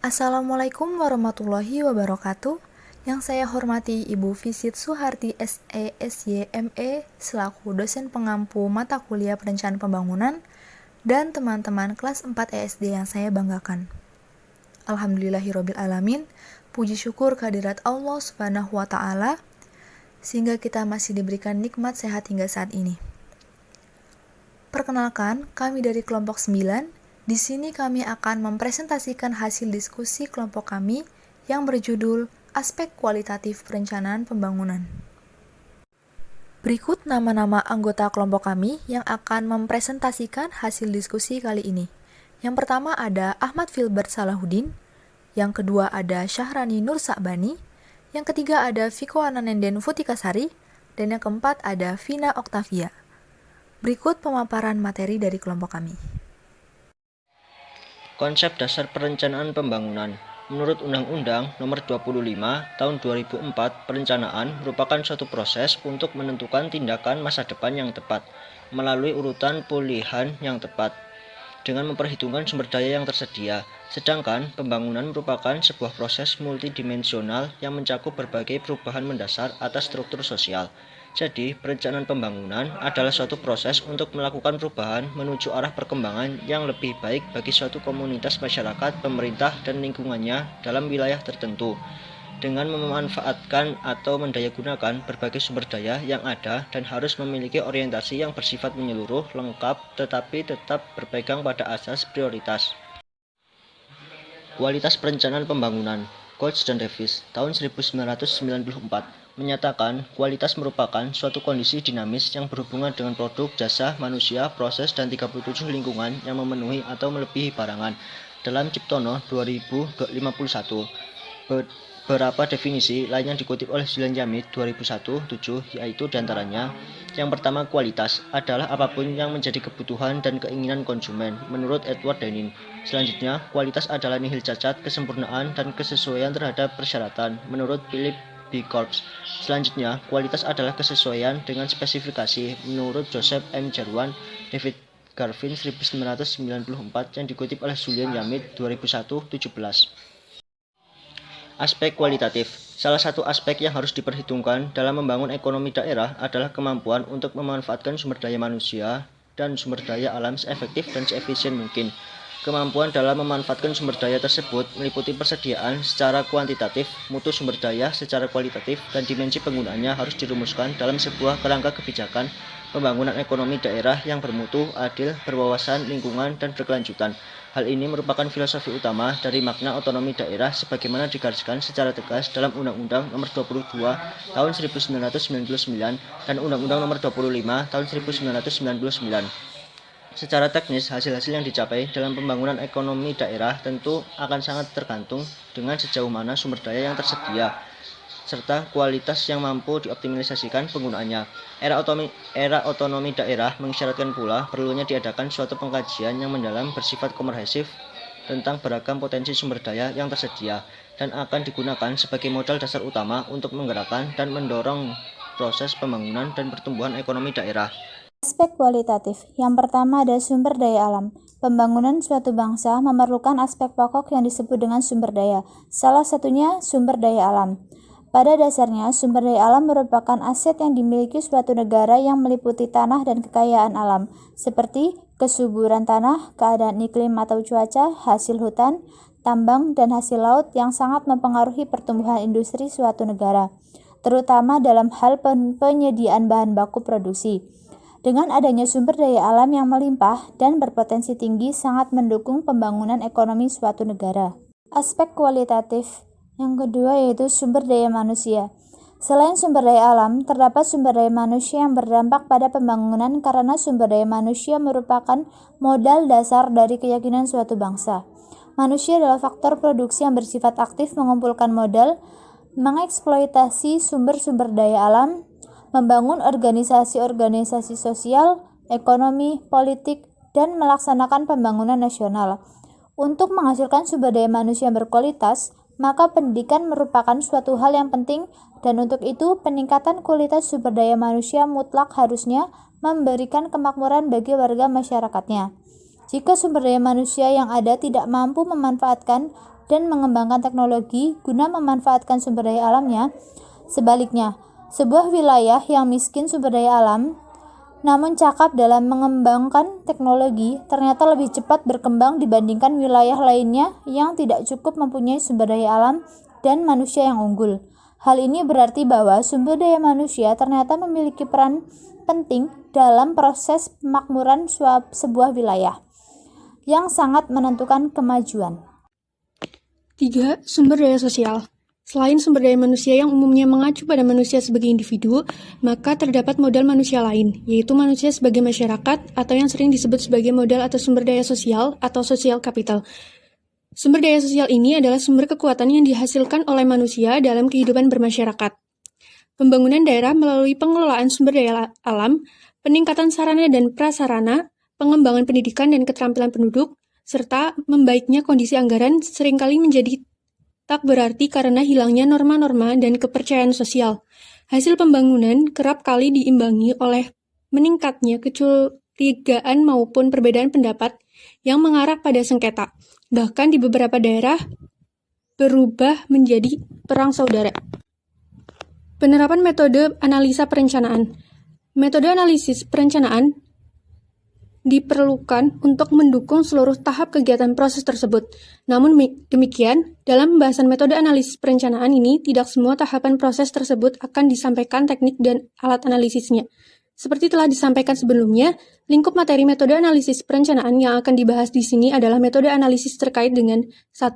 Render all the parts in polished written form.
Assalamualaikum warahmatullahi wabarakatuh. Yang saya hormati Ibu Visit Suharti SESY ME selaku dosen pengampu mata kuliah perencanaan pembangunan dan teman-teman kelas 4 ESD yang saya banggakan. Alhamdulillahirabbil alamin. Puji syukur kehadirat Allah Subhanahu wa taala sehingga kita masih diberikan nikmat sehat hingga saat ini. Perkenalkan, kami dari kelompok 9. Di sini kami akan mempresentasikan hasil diskusi kelompok kami yang berjudul Aspek Kualitatif Perencanaan Pembangunan. Berikut nama-nama anggota kelompok kami yang akan mempresentasikan hasil diskusi kali ini. Yang pertama ada Ahmad Filbert Salahuddin, yang kedua ada Syahrani Nur Sa'bani, yang ketiga ada Viko Ananenden Futikasari, dan yang keempat ada Vina Oktavia. Berikut pemaparan materi dari kelompok kami. Konsep dasar perencanaan pembangunan. Menurut Undang-Undang Nomor 25 Tahun 2004, perencanaan merupakan suatu proses untuk menentukan tindakan masa depan yang tepat melalui urutan pilihan yang tepat dengan memperhitungkan sumber daya yang tersedia. Sedangkan pembangunan merupakan sebuah proses multidimensional yang mencakup berbagai perubahan mendasar atas struktur sosial. Jadi, perencanaan pembangunan adalah suatu proses untuk melakukan perubahan menuju arah perkembangan yang lebih baik bagi suatu komunitas masyarakat, pemerintah, dan lingkungannya dalam wilayah tertentu, dengan memanfaatkan atau mendayagunakan berbagai sumber daya yang ada dan harus memiliki orientasi yang bersifat menyeluruh, lengkap, tetapi tetap berpegang pada asas prioritas. Kualitas perencanaan pembangunan. Koch dan Davis, tahun 1994, menyatakan kualitas merupakan suatu kondisi dinamis yang berhubungan dengan produk, jasa, manusia, proses, dan 37 lingkungan yang memenuhi atau melebihi barangan. Dalam Ciptono 2051, beberapa definisi lain yang dikutip oleh Julian Yamit 2001-7, yaitu diantaranya, yang pertama, kualitas adalah apapun yang menjadi kebutuhan dan keinginan konsumen, menurut Edward Dennin. Selanjutnya, kualitas adalah nihil cacat, kesempurnaan, dan kesesuaian terhadap persyaratan, menurut Philip B. Corbs. Selanjutnya, kualitas adalah kesesuaian dengan spesifikasi, menurut Joseph M. Jarwan, David Garvin 1994, yang dikutip oleh Julian Yamit 2001-17. Aspek kualitatif. Salah satu aspek yang harus diperhitungkan dalam membangun ekonomi daerah adalah kemampuan untuk memanfaatkan sumber daya manusia dan sumber daya alam seefektif dan seefisien mungkin. Kemampuan dalam memanfaatkan sumber daya tersebut meliputi persediaan secara kuantitatif, mutu sumber daya secara kualitatif, dan dimensi penggunaannya harus dirumuskan dalam sebuah kerangka kebijakan pembangunan ekonomi daerah yang bermutu, adil, berwawasan lingkungan, dan berkelanjutan. Hal ini merupakan filosofi utama dari makna otonomi daerah sebagaimana digariskan secara tegas dalam Undang-Undang Nomor 22 Tahun 1999 dan Undang-Undang Nomor 25 Tahun 1999. Secara teknis, hasil-hasil yang dicapai dalam pembangunan ekonomi daerah tentu akan sangat tergantung dengan sejauh mana sumber daya yang tersedia, serta kualitas yang mampu dioptimalisasikan penggunaannya. Era otonomi daerah mengisyaratkan pula perlunya diadakan suatu pengkajian yang mendalam bersifat komprehensif tentang beragam potensi sumber daya yang tersedia dan akan digunakan sebagai modal dasar utama untuk menggerakkan dan mendorong proses pembangunan dan pertumbuhan ekonomi daerah. Aspek kualitatif. Yang pertama ada sumber daya alam. Pembangunan suatu bangsa memerlukan aspek pokok yang disebut dengan sumber daya. Salah satunya sumber daya alam. Pada dasarnya, sumber daya alam merupakan aset yang dimiliki suatu negara yang meliputi tanah dan kekayaan alam, seperti kesuburan tanah, keadaan iklim atau cuaca, hasil hutan, tambang, dan hasil laut yang sangat mempengaruhi pertumbuhan industri suatu negara, terutama dalam hal penyediaan bahan baku produksi. Dengan adanya sumber daya alam yang melimpah dan berpotensi tinggi sangat mendukung pembangunan ekonomi suatu negara. Aspek kualitatif yang kedua yaitu sumber daya manusia. Selain sumber daya alam, terdapat sumber daya manusia yang berdampak pada pembangunan karena sumber daya manusia merupakan modal dasar dari keyakinan suatu bangsa. Manusia adalah faktor produksi yang bersifat aktif mengumpulkan modal, mengeksploitasi sumber-sumber daya alam, membangun organisasi-organisasi sosial, ekonomi, politik, dan melaksanakan pembangunan nasional. Untuk menghasilkan sumber daya manusia yang berkualitas, maka pendidikan merupakan suatu hal yang penting dan untuk itu peningkatan kualitas sumber daya manusia mutlak harusnya memberikan kemakmuran bagi warga masyarakatnya. Jika sumber daya manusia yang ada tidak mampu memanfaatkan dan mengembangkan teknologi guna memanfaatkan sumber daya alamnya, sebaliknya, sebuah wilayah yang miskin sumber daya alam namun cakap dalam mengembangkan teknologi ternyata lebih cepat berkembang dibandingkan wilayah lainnya yang tidak cukup mempunyai sumber daya alam dan manusia yang unggul. Hal ini berarti bahwa sumber daya manusia ternyata memiliki peran penting dalam proses pemakmuran sebuah wilayah yang sangat menentukan kemajuan. 3. Sumber daya sosial. Selain sumber daya manusia yang umumnya mengacu pada manusia sebagai individu, maka terdapat modal manusia lain, yaitu manusia sebagai masyarakat atau yang sering disebut sebagai modal atau sumber daya sosial atau social capital. Sumber daya sosial ini adalah sumber kekuatan yang dihasilkan oleh manusia dalam kehidupan bermasyarakat. Pembangunan daerah melalui pengelolaan sumber daya alam, peningkatan sarana dan prasarana, pengembangan pendidikan dan keterampilan penduduk, serta membaiknya kondisi anggaran seringkali menjadi tak berarti karena hilangnya norma-norma dan kepercayaan sosial. Hasil pembangunan kerap kali diimbangi oleh meningkatnya kecurigaan maupun perbedaan pendapat yang mengarah pada sengketa. Bahkan di beberapa daerah berubah menjadi perang saudara. Penerapan metode analisa perencanaan. Metode analisis perencanaan diperlukan untuk mendukung seluruh tahap kegiatan proses tersebut. Namun demikian, dalam pembahasan metode analisis perencanaan ini, tidak semua tahapan proses tersebut akan disampaikan teknik dan alat analisisnya. Seperti telah disampaikan sebelumnya, lingkup materi metode analisis perencanaan yang akan dibahas di sini adalah metode analisis terkait dengan 1.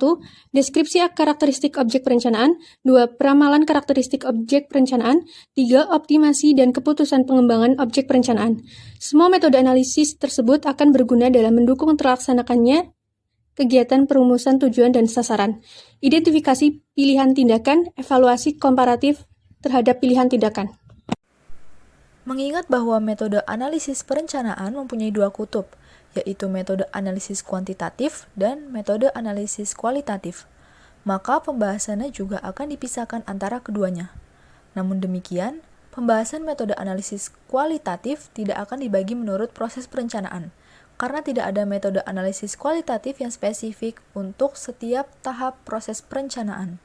Deskripsi karakteristik objek perencanaan, 2. Peramalan karakteristik objek perencanaan, 3. Optimasi dan keputusan pengembangan objek perencanaan. Semua metode analisis tersebut akan berguna dalam mendukung terlaksanakannya kegiatan perumusan tujuan dan sasaran, identifikasi pilihan tindakan, evaluasi komparatif terhadap pilihan tindakan. Mengingat bahwa metode analisis perencanaan mempunyai dua kutub, yaitu metode analisis kuantitatif dan metode analisis kualitatif, maka pembahasannya juga akan dipisahkan antara keduanya. Namun demikian, pembahasan metode analisis kualitatif tidak akan dibagi menurut proses perencanaan, karena tidak ada metode analisis kualitatif yang spesifik untuk setiap tahap proses perencanaan.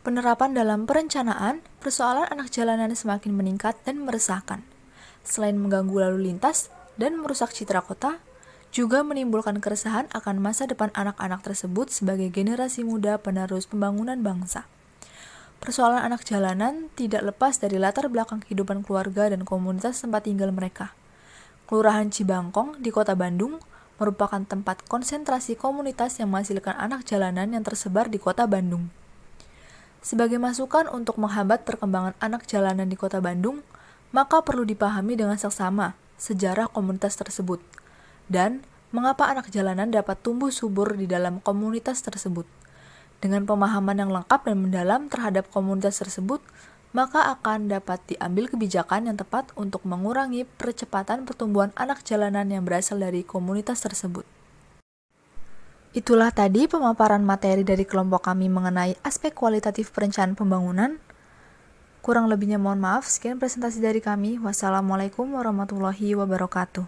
Penerapan dalam perencanaan, persoalan anak jalanan semakin meningkat dan meresahkan. Selain mengganggu lalu lintas dan merusak citra kota, juga menimbulkan keresahan akan masa depan anak-anak tersebut sebagai generasi muda penerus pembangunan bangsa. Persoalan anak jalanan tidak lepas dari latar belakang kehidupan keluarga dan komunitas tempat tinggal mereka. Kelurahan Cibangkong di Kota Bandung merupakan tempat konsentrasi komunitas yang menghasilkan anak jalanan yang tersebar di Kota Bandung. Sebagai masukan untuk menghambat perkembangan anak jalanan di Kota Bandung, maka perlu dipahami dengan seksama sejarah komunitas tersebut dan mengapa anak jalanan dapat tumbuh subur di dalam komunitas tersebut. Dengan pemahaman yang lengkap dan mendalam terhadap komunitas tersebut, maka akan dapat diambil kebijakan yang tepat untuk mengurangi percepatan pertumbuhan anak jalanan yang berasal dari komunitas tersebut. Itulah tadi pemaparan materi dari kelompok kami mengenai aspek kualitatif perencanaan pembangunan. Kurang lebihnya mohon maaf, sekian presentasi dari kami. Wassalamualaikum warahmatullahi wabarakatuh.